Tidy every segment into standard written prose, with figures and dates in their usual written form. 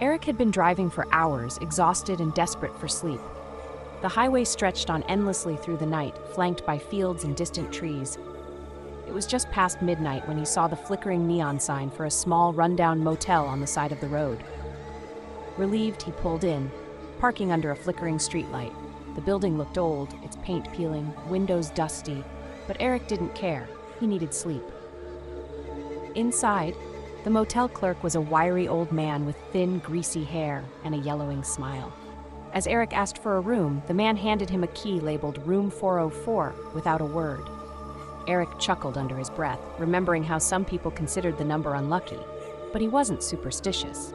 Eric had been driving for hours, exhausted and desperate for sleep. The highway stretched on endlessly through the night, flanked by fields and distant trees. It was just past midnight when he saw the flickering neon sign for a small, rundown motel on the side of the road. Relieved, he pulled in, parking under a flickering streetlight. The building looked old, its paint peeling, windows dusty, but Eric didn't care. He needed sleep. Inside, the motel clerk was a wiry old man with thin, greasy hair and a yellowing smile. As Eric asked for a room, the man handed him a key labeled Room 404 without a word. Eric chuckled under his breath, remembering how some people considered the number unlucky, but he wasn't superstitious.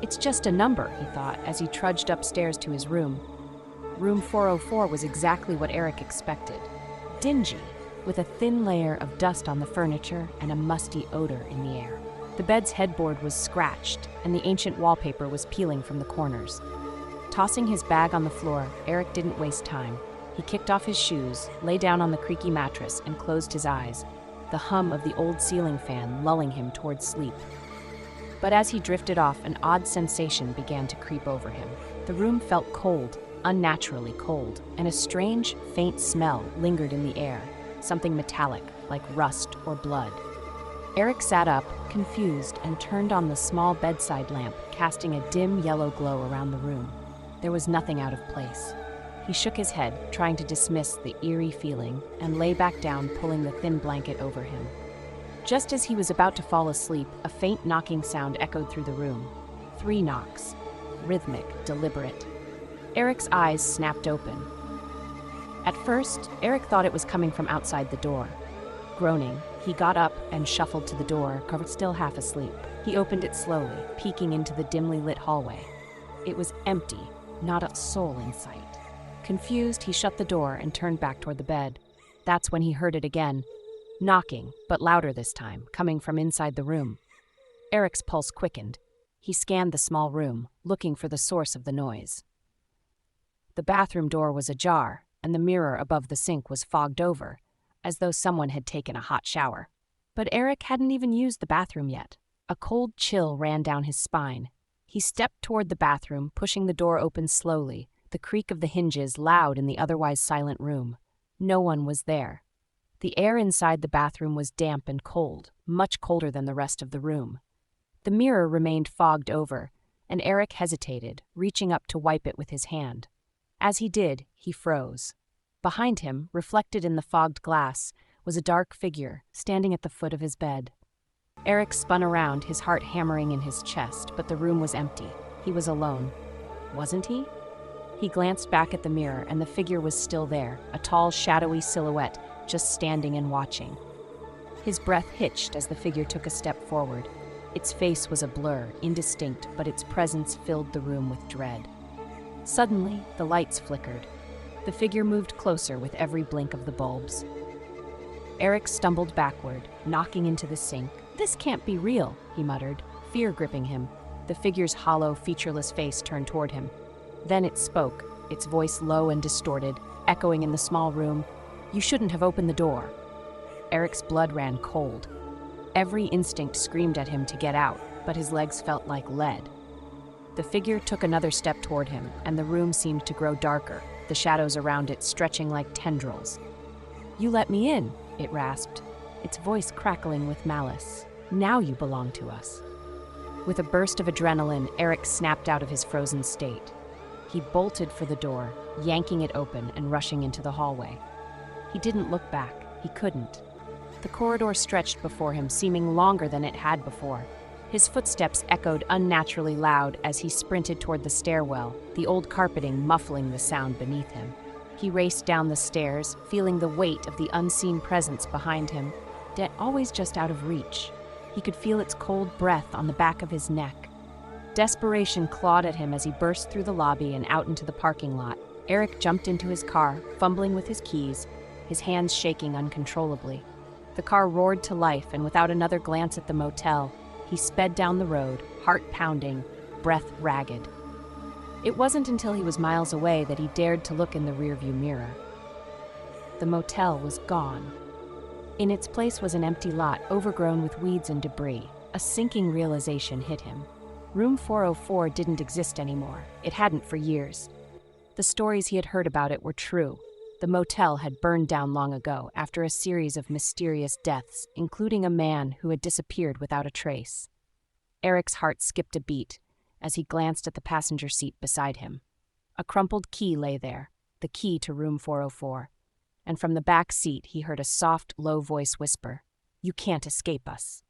It's just a number, he thought, as he trudged upstairs to his room. Room 404 was exactly what Eric expected. Dingy, with a thin layer of dust on the furniture and a musty odor in the air. The bed's headboard was scratched, and the ancient wallpaper was peeling from the corners. Tossing his bag on the floor, Eric didn't waste time. He kicked off his shoes, lay down on the creaky mattress, and closed his eyes, the hum of the old ceiling fan lulling him towards sleep. But as he drifted off, an odd sensation began to creep over him. The room felt cold, unnaturally cold, and a strange, faint smell lingered in the air, something metallic, like rust or blood. Eric sat up, confused, and turned on the small bedside lamp, casting a dim yellow glow around the room. There was nothing out of place. He shook his head, trying to dismiss the eerie feeling, and lay back down, pulling the thin blanket over him. Just as he was about to fall asleep, a faint knocking sound echoed through the room. 3 knocks. Rhythmic, deliberate. Eric's eyes snapped open. At first, Eric thought it was coming from outside the door. Groaning, he got up and shuffled to the door, covered still half asleep. He opened it slowly, peeking into the dimly lit hallway. It was empty, not a soul in sight. Confused, he shut the door and turned back toward the bed. That's when he heard it again. Knocking, but louder this time, coming from inside the room. Eric's pulse quickened. He scanned the small room, looking for the source of the noise. The bathroom door was ajar, and the mirror above the sink was fogged over, as though someone had taken a hot shower. But Eric hadn't even used the bathroom yet. A cold chill ran down his spine. He stepped toward the bathroom, pushing the door open slowly, the creak of the hinges loud in the otherwise silent room. No one was there. The air inside the bathroom was damp and cold, much colder than the rest of the room. The mirror remained fogged over, and Eric hesitated, reaching up to wipe it with his hand. As he did, he froze. Behind him, reflected in the fogged glass, was a dark figure, standing at the foot of his bed. Eric spun around, his heart hammering in his chest, but the room was empty. He was alone. Wasn't he? He glanced back at the mirror, and the figure was still there, a tall, shadowy silhouette, just standing and watching. His breath hitched as the figure took a step forward. Its face was a blur, indistinct, but its presence filled the room with dread. Suddenly, the lights flickered. The figure moved closer with every blink of the bulbs. Eric stumbled backward, knocking into the sink. "This can't be real," he muttered, fear gripping him. The figure's hollow, featureless face turned toward him. Then it spoke, its voice low and distorted, echoing in the small room. "You shouldn't have opened the door." Eric's blood ran cold. Every instinct screamed at him to get out, but his legs felt like lead. The figure took another step toward him, and the room seemed to grow darker, the shadows around it stretching like tendrils. "You let me in," it rasped, its voice crackling with malice. "Now you belong to us." With a burst of adrenaline, Eric snapped out of his frozen state. He bolted for the door, yanking it open and rushing into the hallway. He didn't look back. He couldn't. The corridor stretched before him, seeming longer than it had before. His footsteps echoed unnaturally loud as he sprinted toward the stairwell, the old carpeting muffling the sound beneath him. He raced down the stairs, feeling the weight of the unseen presence behind him, yet always just out of reach. He could feel its cold breath on the back of his neck. Desperation clawed at him as he burst through the lobby and out into the parking lot. Eric jumped into his car, fumbling with his keys, his hands shaking uncontrollably. The car roared to life, and without another glance at the motel, he sped down the road, heart pounding, breath ragged. It wasn't until he was miles away that he dared to look in the rearview mirror. The motel was gone. In its place was an empty lot, overgrown with weeds and debris. A sinking realization hit him. Room 404 didn't exist anymore. It hadn't for years. The stories he had heard about it were true. The motel had burned down long ago after a series of mysterious deaths, including a man who had disappeared without a trace. Eric's heart skipped a beat as he glanced at the passenger seat beside him. A crumpled key lay there, the key to room 404. And from the back seat he heard a soft, low voice whisper, "You can't escape us."